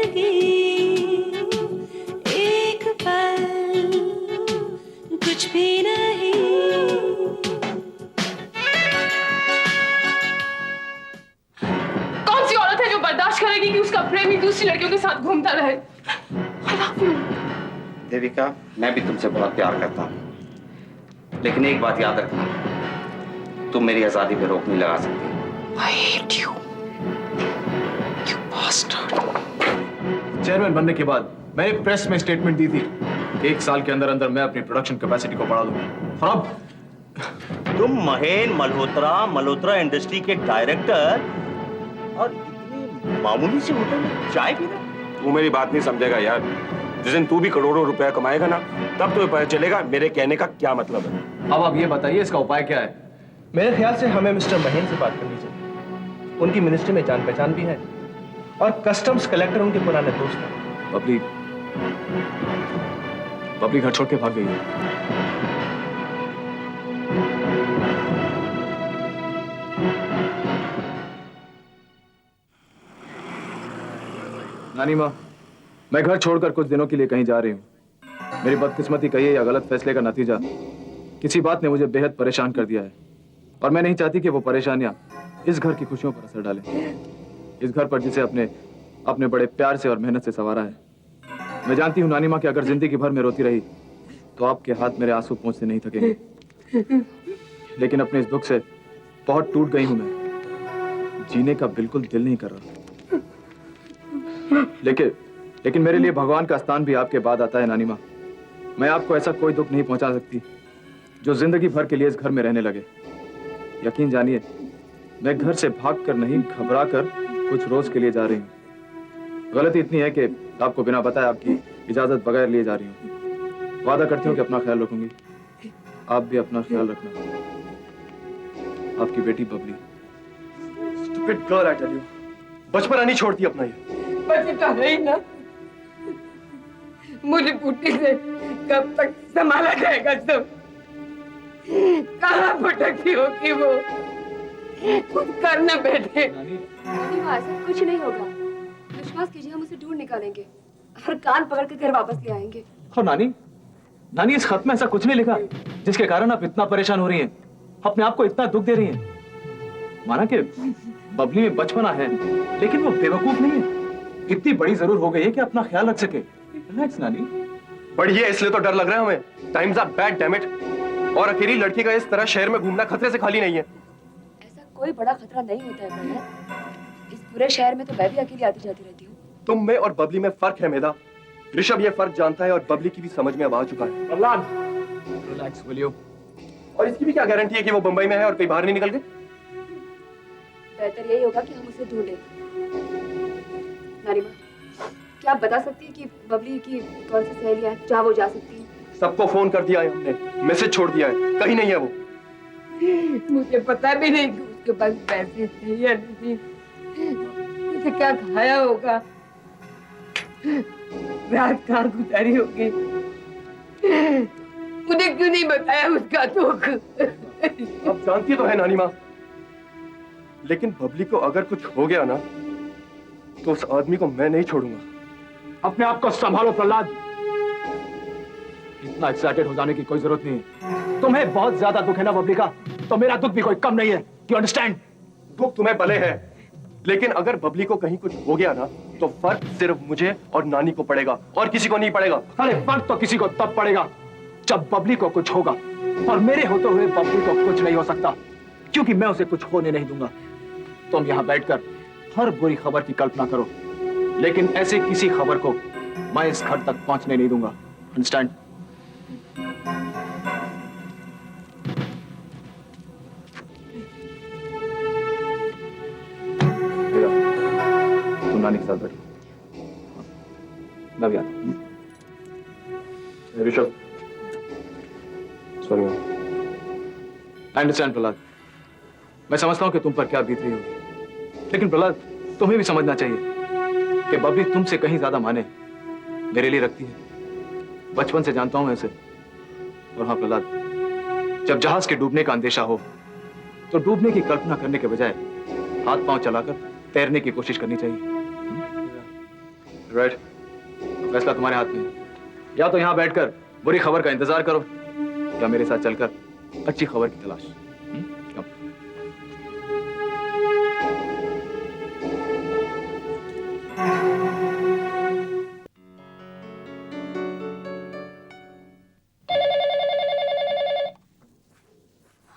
जिंदगी एक पल कुछ भी नहीं। कौन सी औरत है जो बर्दाश्त करेगी कि उसका प्रेमी दूसरी लड़कियों के साथ घूमता रहे? देविका, मैं भी तुमसे बहुत प्यार करता हूँ, लेकिन एक बात याद रखना, तुम मेरी आजादी पे रोक नहीं लगा सकती। I hate you, you bastard. Chairman बनने के बाद मैंने प्रेस में स्टेटमेंट दी थी कि 1 साल के अंदर अंदर मैं अपनी प्रोडक्शन कैपेसिटी को बढ़ा दूंगा। और अब तुम महेन मल्होत्रा इंडस्ट्री के डायरेक्टर और इतनी मामूली सी होटल में चाय पी रहे? तू मेरी बात नहीं समझेगा यार। जिस दिन तू भी करोड़ों रुपया कमाएगा ना, तब तुम्हें पता चलेगा मेरे कहने का क्या मतलब है। अब आप ये बताइए इसका उपाय क्या है? मेरे ख्याल से हमें मिस्टर महेन से बात करनी चाहिए। उनकी मिनिस्ट्री में जान पहचान भी है और कस्टम्स कलेक्टर उनके पुराने दोस्त हैं। बबली घर छोड़ के भाग गई है। नानी माँ, मैं घर छोड़कर कुछ दिनों के लिए कहीं जा रही हूँ। मेरी बदकिस्मती कहिए या गलत फैसले का नतीजा, किसी बात ने मुझे बेहद परेशान कर दिया है और मैं नहीं चाहती कि वो परेशानियां इस घर की खुशियों पर असर डालें। इस घर पर जिसे अपने बड़े प्यार से और मेहनत से संवारा है। मैं जानती हूँ नानी माँ कि अगर जिंदगी भर में रोती रही तो आपके हाथ मेरे आंसू पहुंचते नहीं थकेंगे, लेकिन अपने इस दुख से बहुत टूट गई हूं मैं। जीने का बिल्कुल दिल नहीं कर रहा। लेकिन मेरे लिए भगवान का स्थान भी आपके बाद आता है नानी माँ। मैं आपको ऐसा कोई दुख नहीं पहुंचा सकती जो जिंदगी भर के लिए इस घर में रहने लगे। यकीन जानिए, मैं घर से भागकर नहीं, घबरा कर कुछ रोज के लिए जा रही हूँ। गलती इतनी है कि आपको बिना बताए आपकी इजाजत बगैर लिए जा रही हूँ। वादा करती हूँ कि अपना ख्याल रखूंगी। आप भी अपना ख्याल रखना। आपकी बेटी Babli. Stupid girl, I tell you. बचपना नहीं छोड़ती अपना ये। बचता नहीं ना, मुझे पुट्टी से कब तक संभाला जाएगा सब? कहाँ भटकती होगी वो? कुछ करना बेटे। ऐसा कुछ नहीं होगा, विश्वास कीजिए, हम उसे ढूंढ निकालेंगे और कान पकड़ के घर वापस ले आएंगे। और नानी इस खत में ऐसा कुछ नहीं लिखा जिसके कारण आप इतना परेशान हो रही हैं, अपने आप को इतना दुख दे रही हैं। माना कि बबली में बचपना है, लेकिन वो बेवकूफ नहीं है। इतनी बड़ी जरूर हो गई है कि अपना ख्याल रख सके। रिलैक्स नानी। बड़ी है इसलिए तो डर लग रहा है हमें। Times are bad, damn it. और अकेली लड़की का इस तरह शहर में घूमना खतरे से खाली नहीं है। ऐसा कोई बड़ा खतरा नहीं होता है प्रहलाद। इस पूरे शहर में तो मैं भी अकेली आती जाती रहती हूँ। तुम में और बबली में फर्क है मेधा। ऋषभ ये फर्क जानता है और बबली की भी समझ में अब आ चुका है। Prahlad, relax will you. और इसकी भी क्या गारंटी है कि वो बंबई में है और कहीं बाहर नहीं निकल गए? बेहतर यही होगा कि हम उसे ढूंढें। नानी माँ, क्या आप बता सकती हैं कि बबली की कौन सी सहेलियां हैं जहाँ वो जा सकती है? सबको फोन कर दिया है हमने, मैसेज छोड़ दिया है, कहीं नहीं है वो। मुझे पता भी नहीं कि उसके पास पैसे थे या नहीं। उसे क्या खाया होगा, रात कहाँ गुजारी होगी, मुझे क्यों नहीं बताया उसका दुख? अब जानती तो है नानी माँ, लेकिन बबली को अगर कुछ हो गया ना तो उस आदमी को मैं नहीं छोड़ूंगा। अपने आप को संभालो प्रहलाद। इतना एक्साइटेड हो जाने की कोई जरूरत नहीं है। तुम्हें बहुत ज्यादा दुख है ना बबली का, तो मेरा दुख भी कोई कम नहीं है। You understand? दुख तुम्हें भले है, लेकिन अगर बबली को कहीं कुछ हो गया ना तो फर्क सिर्फ मुझे और नानी को पड़ेगा और किसी को नहीं पड़ेगा। अरे फर्क तो किसी को तब पड़ेगा जब बबली को कुछ होगा, और मेरे होते हुए बबली को कुछ नहीं हो सकता, क्योंकि मैं उसे कुछ होने नहीं दूंगा। तुम यहाँ बैठकर हर बुरी खबर की कल्पना करो, लेकिन ऐसे किसी खबर को मैं इस घर तक पहुंचने नहीं दूंगा। अंडरस्टैंड? तुम नानी के साथ बैठो, मैं भी आता हूं। Rishabh, sorry. I understand Prahlad, मैं समझता हूं कि तुम पर क्या बीत रही होगी, लेकिन प्रहलाद तुम्हें भी समझना चाहिए कि बबली तुमसे कहीं ज्यादा माने मेरे लिए रखती है। बचपन से जानता हूं ऐसे। और हाँ प्रहलाद, जब जहाज के डूबने का अंदेशा हो तो डूबने की कल्पना करने के बजाय हाथ पांव चलाकर तैरने की कोशिश करनी चाहिए। राइट, फैसला तुम्हारे हाथ में है। या तो यहाँ बैठकर बुरी खबर का इंतजार करो, या मेरे साथ चलकर अच्छी खबर की तलाश। Come.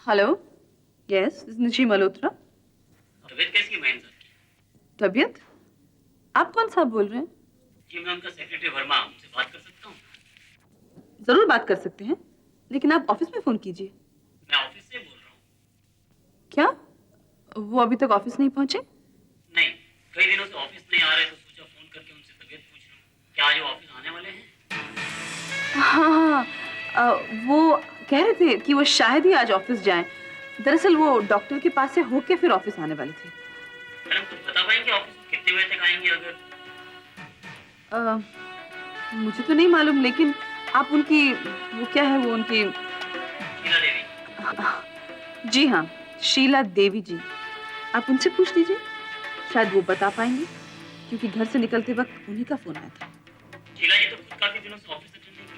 Hello, yes, Nishi Malhotra. तबीयत कैसी है महेंद्र सर की? तबीयत? आप कौन साहब बोल रहे हैं? जी मैं उनका सेक्रेटरी वर्मा, उनसे बात कर सकता हूँ? जरूर बात कर सकते हैं, लेकिन आप ऑफिस में फोन कीजिए। मैं ऑफिस से बोल रहा हूँ। क्या वो अभी तक ऑफिस नहीं पहुंचे? नहीं, कई दिनों से ऑफिस नहीं आ रहे तो सोचा फोन करके उनसे तबीयत पूछ लूँ। क्या आज वो ऑफिस आने वाले हैं? हाँ, वो कह रहे थे कि वो शायद ही आज ऑफिस जाएं। दरअसल वो डॉक्टर के पास से होके फिर ऑफिस आने वाले थे। मैडम कुछ बता पाएंगे ऑफिस में कितने बजे तक आएंगे? अगर मुझे तो नहीं मालूम, लेकिन आप उनकी वो क्या है, वो उनकी शीला देवी। जी हाँ, शीला देवी जी, आप उनसे पूछ लीजिए, शायद वो बता पाएंगे, क्योंकि घर से निकलते वक्त उन्हीं का फोन आया था। शीला जी तो खुद काफी दिनों से ऑफिस अटेंड नहीं कर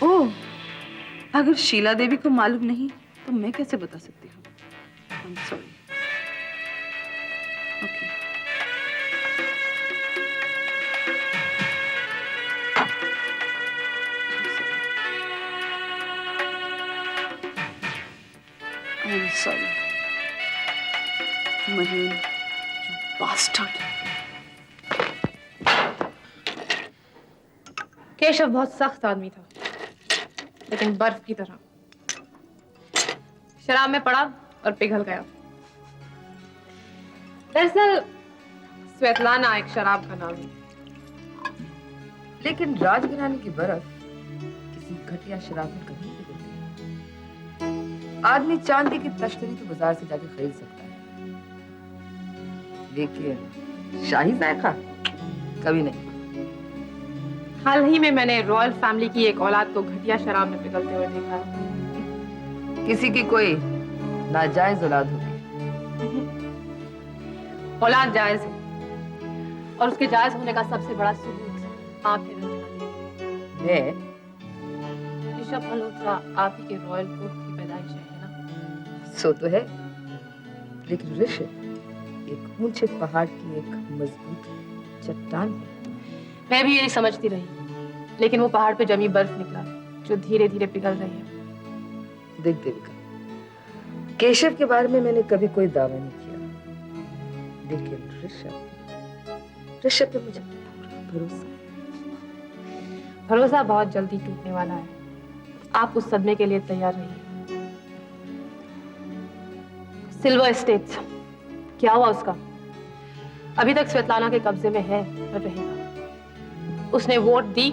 रही। ओह, अगर शीला देवी को मालूम नहीं तो मैं कैसे बता सकती हूँ? I'm sorry. Okay. I'm sorry. Maheen, you bastard. Keshav बहुत सख्त आदमी था, लेकिन बर्फ की तरह। शराब में पड़ा और पिघल गया। दरअसल स्वेतलाना एक शराब का नाम है, लेकिन राजघराने की बर्फ किसी घटिया शराब में कभी नहीं पिघलती। आदमी चांदी की तश्तरी तो बाजार से जाके खरीद सकता है, लेकिन शाही जायका कभी नहीं। हाल ही में मैंने रॉयल फैमिली की एक औलाद को घटिया शराब में पिघलते हुए देखा है। किसी की कोई नाजायज औलाद होगी। औलाद जायज है, और उसके जायज होने का सबसे बड़ा सबूत आप हैं रंजना। मैं ऋषभ मल्होत्रा आप ही के रॉयल कोर्ट की पैदाइश है ना? सो तो है, लेकिन ऋषभ एक ऊंचे पहाड़ की एक मजबूत चट्टान है। मैं भी यही समझती रही, लेकिन वो पहाड़ पे जमी बर्फ निकला जो धीरे धीरे पिघल रही है। देख देविका, केशव के बारे में मैंने कभी कोई दावा नहीं किया, लेकिन ऋषभ पे मुझे पूरा भरोसा है। भरोसा बहुत जल्दी टूटने वाला है, आप उस सदमे के लिए तैयार रहिए। सिल्वर एस्टेट्स, क्या हुआ उसका? अभी तक स्वेतलाना के कब्जे में है और रहेगा। उसने वोट दी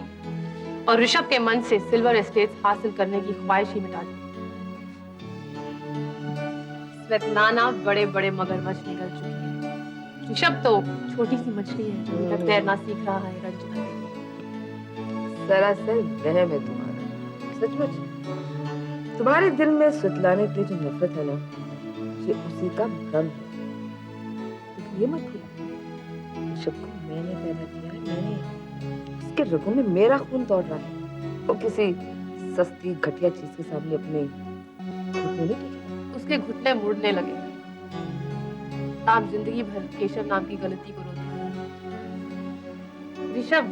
और ऋषभ के मन से सिल्वर एस्टेट्स हासिल करने की ख्वाहिश ही मिटा दी। स्वेतलाना बड़े बड़े मगरमच्छ निकल चुकी है। ऋषभ तो छोटी सी मछली है जो अभी तक तैरना सीख रहा है। रंजना सरासर वहम है तुम्हारा, सचमुच। तुम्हारे दिल में स्वेतलाना के लिए जो नफरत है ना, ये उसी का भ्रम है। ये मत भूलो, ऋषभ को मैंने पैदा किया है, मैंने। उसके रगों में मेरा खून दौड़ रहा है। वो किसी सस्ती घटिया चीज के सामने अपने घुटने नहीं टेकेगा। उसके घुटने मुड़ने लगे। आप जिंदगी भर केशव नाम की गलती को रोते हैं। ऋषभ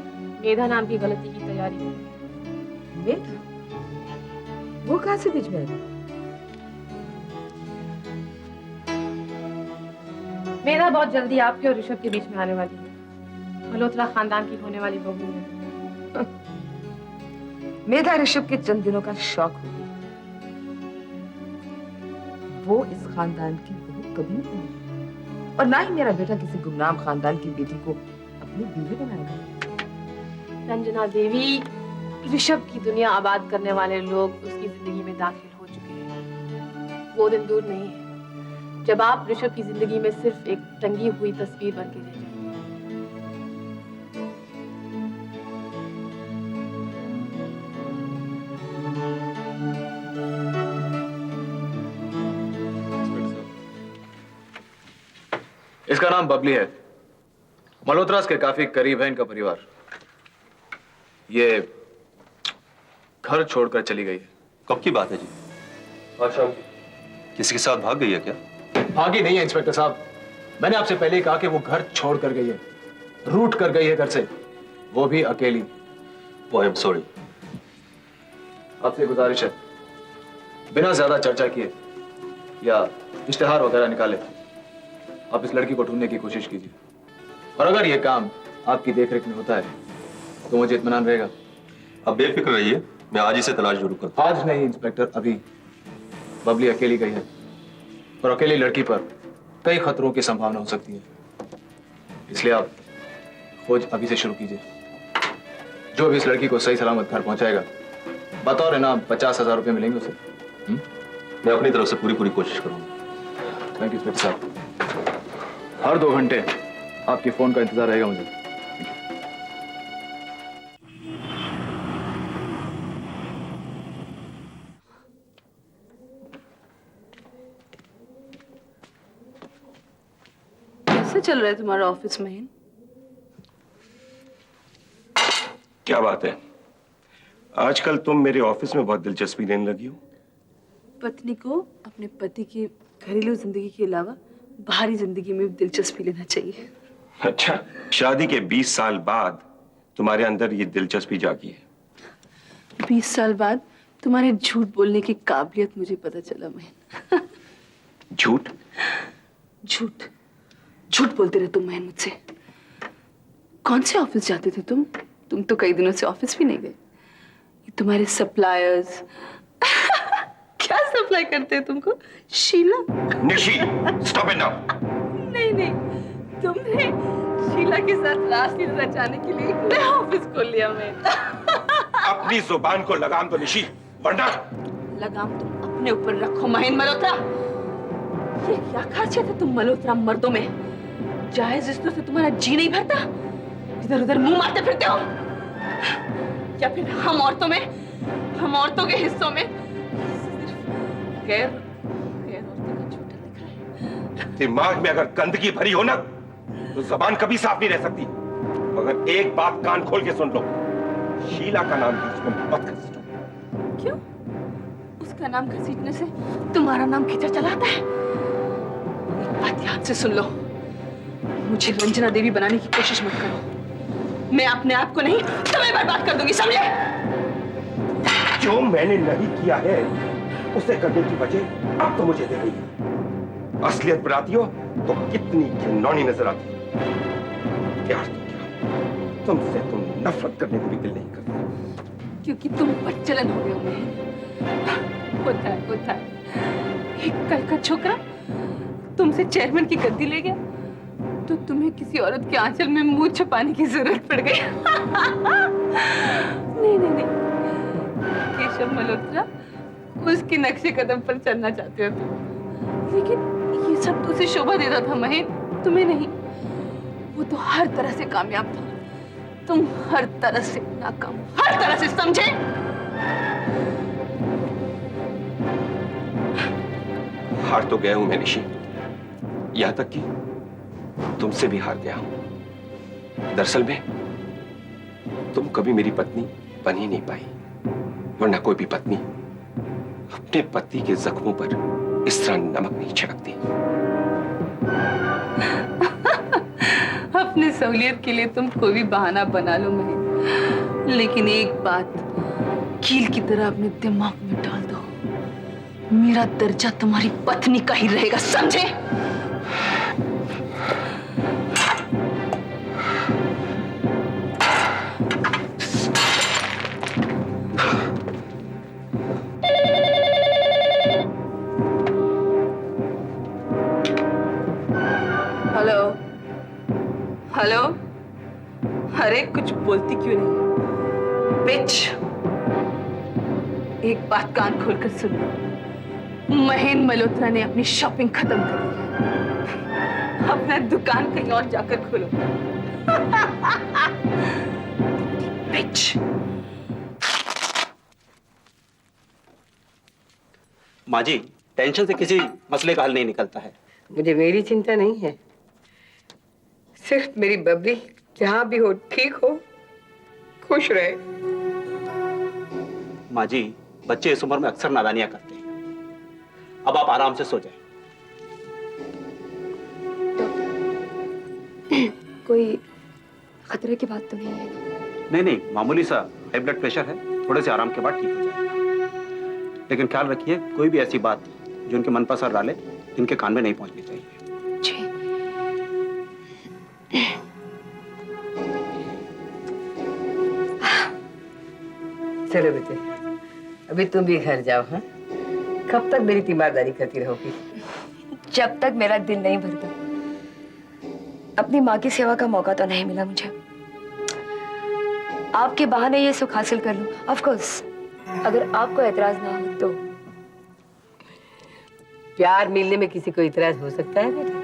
मेधा नाम की गलती की तैयारी करें। मेधा? वो कहाँ से बीच में आ गई? मेधा बहुत जल्दी आपके और ऋषभ के बीच में आने वाली है। मल्होत्रा खानदान की होने वाली बहू है। मेधा ऋषभ के चंद दिनों का शौक होगी। वो इस खानदान की बहू कभी नहीं बनेगी, और ना ही मेरा बेटा किसी गुमनाम खानदान की बेटी को अपनी बीवी बनाएगा। रंजना देवी, ऋषभ की दुनिया आबाद करने वाले लोग उसकी जिंदगी में दाखिल हो चुके हैं। वो दिन दूर नहीं है जब आप ऋषभ की जिंदगी में सिर्फ एक टंगी हुई तस्वीर बन के रह जाएंगे। इसका नाम बबली है। मल्होत्रास के काफी करीब है इनका परिवार। ये घर छोड़कर चली गई है। कब की बात है जी? आज शाम किसी के साथ भाग गई है क्या? भागी नहीं है इंस्पेक्टर साहब, मैंने आपसे पहले ही कहा कि वो घर छोड़ कर गई है, रूट कर गई है घर से, वो भी अकेली। I am sorry. आपसे गुजारिश है, बिना ज्यादा चर्चा किए या इश्तिहार वगैरह निकाले आप इस लड़की को ढूंढने की कोशिश कीजिए, और अगर ये काम आपकी देखरेख में होता है तो मुझे इत्मीनान रहेगा। अब बेफिक्र रहिए, मैं आज ही से तलाश शुरू करता आज नहीं इंस्पेक्टर, अभी। बबली अकेली गई है और अकेली लड़की पर कई खतरों की संभावना हो सकती है, इसलिए आप खोज अभी से शुरू कीजिए। जो भी इस लड़की को सही सलामत घर पहुंचाएगा, बतौर इनाम 50,000 रुपए मिलेंगे उसे। मैं अपनी तरफ से पूरी कोशिश करूंगा। थैंक यू इंस्पेक्टर साहब। हर 2 घंटे आपके फोन का इंतजार रहेगा मुझे। कैसे चल रहा है तुम्हारा ऑफिस महीन? क्या बात है, आजकल तुम मेरे ऑफिस में बहुत दिलचस्पी लेने लगी हो। पत्नी को अपने पति की घरेलू जिंदगी के अलावा बाहरी जिंदगी में भी दिलचस्पी लेना चाहिए। अच्छा, शादी के 20 साल बाद तुम्हारे अंदर ये दिलचस्पी जागी है। 20 साल बाद तुम्हारे झूठ बोलने की काबिलियत मुझे पता चला महीन। झूठ? झूठ झूठ बोलते रहे तुम महीन मुझसे। कौन से ऑफिस जाते थे तुम? तुम तो कई दिनों से ऑफिस भी नहीं गए। ये तुम्हारे सप्लायर्स क्या सप्लाई करते हैं तुमको? Sheela? Nishi, stop it now. नहीं नहीं, तुमने शीला के साथ रासलीला रचाने के लिए एक नया ऑफिस खोल लिया। मैं अपनी जुबान को लगाम दो निशी, वरना लगाम तुम अपने ऊपर रखो महीन मल्होत्रा। ये क्या खासियत है तुम मल्होत्रा मर्दों में? जायज रिश्तों से तुम्हारा जी नहीं भरता, इधर उधर मुंह मारते फिरते हो। या फिर हम औरतों के हिस्सों में गैर औरतों का झूठा दिख रहा है। दिमाग में अगर गंदगी भरी हो ना तो जबान कभी साफ नहीं रह सकती। मगर एक बात कान खोल के सुन लो, शीला का नाम बीच में मत घसीटो। क्यों? उसका नाम घसीटने से तुम्हारा नाम खींचा चला आता है? एक बात याद से सुन लो, मुझे रंजना देवी बनाने की कोशिश मत करो। मैं अपने आप को नहीं, तुम्हें बर्बाद कर दूंगी, समझे? जो मैंने नहीं किया है उसे करने की वजह अब तो मुझे दे गई है। असलियत बनाती हो तो कितनी घिनौनी नजर आती है। प्यार तो क्या, तुमसे तुम नफरत करने को भी दिल नहीं करता। क्योंकि तुम बच्चलन हो गए हो महीन। होता है। एक कल का छोकरा तुमसे चेयरमैन की गद्दी ले गया तो तुम्हें किसी औरत के आंचल में मुंह छुपाने की जरूरत पड़ गई। नहीं, केशव मल्होत्रा उसके नक्शे कदम पर चलना चाहते हो तुम, लेकिन ये सब तो उसे शोभा देता था महीन, तुम्हें नहीं। वो तो हर तरह से कामयाब था, तुम हर तरह से नाकाम, हर तरह से, समझे? हार तो गया हूं मैं निशी, यहां तक कि तुमसे भी हार गया हूं। दरअसल में तुम कभी मेरी पत्नी बन ही नहीं पाई, वरना कोई भी पत्नी अपने पति के जख्मों पर इस तरह नमक नहीं छिड़कती। अपनी सहूलियत के लिए तुम कोई भी बहाना बना लो महीन, लेकिन एक बात कील की तरह अपने दिमाग में डाल दो, मेरा दर्जा तुम्हारी पत्नी का ही रहेगा, समझे? हेलो, अरे कुछ बोलती क्यों नहीं? बिच, एक बात कान खोलकर सुन लो, महीन मल्होत्रा ने अपनी शॉपिंग खत्म कर दी, अपना दुकान कहीं और जाकर खोलो। बिच। माँ जी, टेंशन से किसी मसले का हल नहीं निकलता है। मुझे मेरी चिंता नहीं है, सिर्फ मेरी बबली जहां भी हो ठीक हो, खुश रहे। माँ जी, बच्चे इस उम्र में अक्सर नादानियां करते हैं। अब आप आराम से सो जाएं। कोई खतरे की बात तो नहीं है ना? नहीं नहीं, मामूली सा हाई ब्लड प्रेशर है, थोड़े से आराम के बाद ठीक हो जाएगा। लेकिन ख्याल रखिए, कोई भी ऐसी बात जो उनके मन पर असर डाले, इनके कान में नहीं पहुंचनी चाहिए। जी। चलो बेटे, अभी तुम भी घर जाओ। हाँ, कब तक मेरी तीमारदारी करती रहोगी? जब तक मेरा दिल नहीं भरता। अपनी माँ की सेवा का मौका तो नहीं मिला मुझे। आपके बहाने ये सुख हासिल कर लूं। ऑफ कोर्स, अगर आपको एतराज ना हो तो। प्यार मिलने में किसी को इतराज हो सकता है बेटा?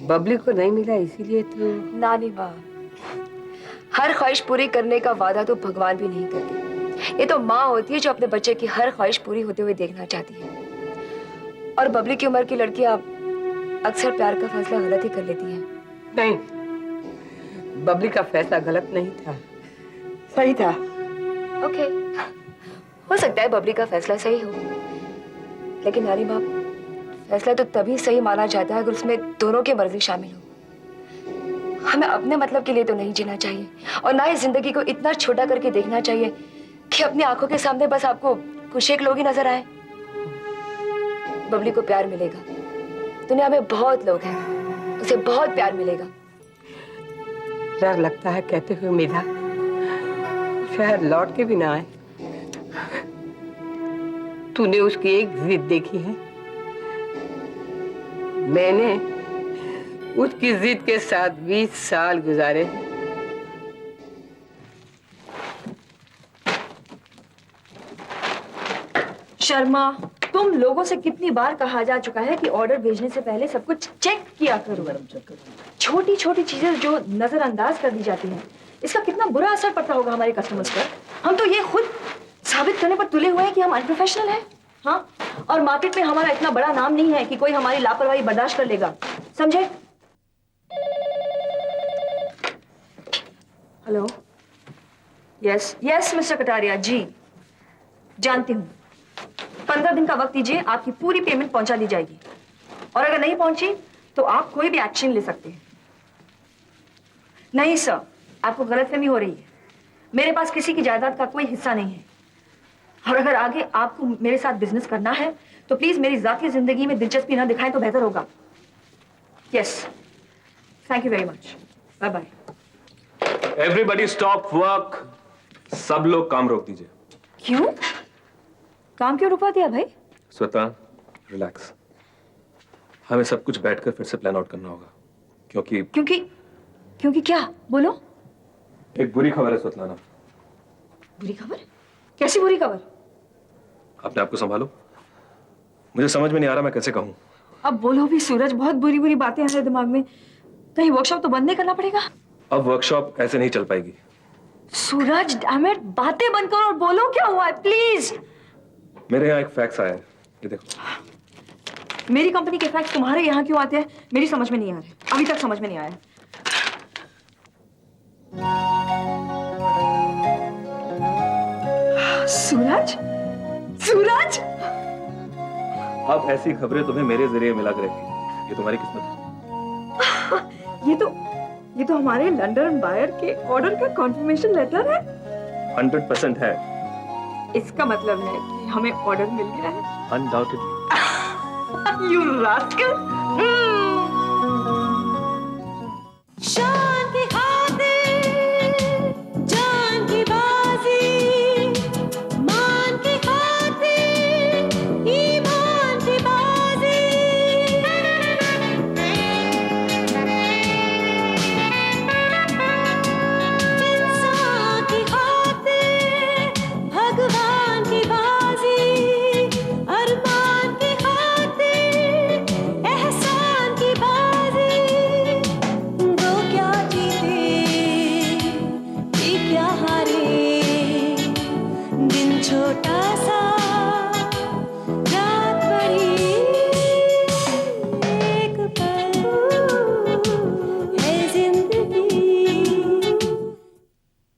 बबली को नहीं मिला इसीलिए तो। नानी माँ, हर ख्वाहिश पूरी करने का वादा तो भगवान भी नहीं करते। ये तो माँ होती है जो अपने बच्चे की हर ख्वाहिश पूरी होते हुए देखना चाहती है। और बबली की उम्र की लड़कियां अक्सर प्यार का फैसला गलत ही कर लेती हैं। नहीं, बबली का फैसला गलत नहीं था, सही था। ओके, हो सकता है बबली का फैसला सही हो, लेकिन नानी माँ, फैसला तो तभी सही माना जाता है अगर उसमें दोनों की मर्जी शामिल हो। हमें अपने मतलब के लिए तो नहीं जीना चाहिए, और ना ही जिंदगी को इतना छोटा करके देखना चाहिए कि अपनी आंखों के सामने बस आपको कुछ एक लोग ही नजर आए। बबली को प्यार मिलेगा, दुनिया में बहुत लोग हैं, उसे बहुत प्यार मिलेगा। डर लगता है कहते हुए मेधा, शायद लौट के भी ना आए। तूने उसकी एक जिद देखी है, मैंने उसकी जिद के साथ 20 साल गुजारे। शर्मा, तुम लोगों से कितनी बार कहा जा चुका है कि ऑर्डर भेजने से पहले सब कुछ चेक किया करो। छोटी छोटी चीजें जो नजरअंदाज कर दी जाती हैं, इसका कितना बुरा असर पड़ता होगा हमारे कस्टमर्स पर। हम तो ये खुद साबित करने पर तुले हुए हैं कि हम अनप्रोफेशनल हैं। हाँ, और मार्केट में हमारा इतना बड़ा नाम नहीं है कि कोई हमारी लापरवाही बर्दाश्त कर लेगा, समझे? Hello, yes yes mister Kataria ji, जानती हूँ। 15 दिन का वक्त दीजिए, आपकी पूरी पेमेंट पहुंचा दी जाएगी, और अगर नहीं पहुंची तो आप कोई भी एक्शन ले सकते हैं। नहीं सर, आपको गलतफहमी हो रही है। मेरे पास किसी की जायदाद का कोई हिस्सा नहीं है, और अगर आगे आपको मेरे साथ बिजनेस करना है तो प्लीज मेरी जाती जिंदगी में दिलचस्पी ना दिखाएं तो बेहतर होगा। Yes, thank you very much, bye bye. Everybody stop work. सब लोग काम रोक दीजिए। क्यों? काम क्यों रुकवा दिया भाई? श्वेता, रिलैक्स। हमें सब कुछ बैठकर फिर से प्लान आउट करना होगा, क्योंकि क्या? बोलो। एक बुरी खबर है स्वतलाना। बुरी खबर? कैसी बुरी खबर? अपने आप को संभालो, मुझे समझ में नहीं आ रहा मैं कैसे कहूं। अब बोलो भी सूरज, बहुत बुरी बुरी बातें आ रही है दिमाग में। कहीं वर्कशॉप तो बंद नहीं करना पड़ेगा? अब वर्कशॉप ऐसे नहीं चल पाएगी। सूरज, डैम इट, बातें बंद करो और बोलो क्या हुआ है प्लीज। मेरे यहाँ एक फैक्स आया है, ये देखो। मेरी कंपनी के फैक्स तुम्हारे यहाँ क्यों आते हैं? मेरी समझ में नहीं आ रहा, अभी तक समझ में नहीं आया। सूरज, सूरज, अब ऐसी खबरें तुम्हें मेरे जरिए मिला करेगी, ये तुम्हारी किस्मत है। ये तो हमारे लंदन बायर के ऑर्डर का कॉन्फर्मेशन लेटर है। 100% है। इसका मतलब है कि हमें ऑर्डर मिल गया है। अनडाउटेडली। You rascal! शान की खातिर जान की बाजी, मान की खातिर ईमान की बाजी। इंसान की खातिर भगवान की बाजी, अरमान की खातिर एहसान की बाजी। वो क्या जीते कि क्या हारे, दिन छोटा सा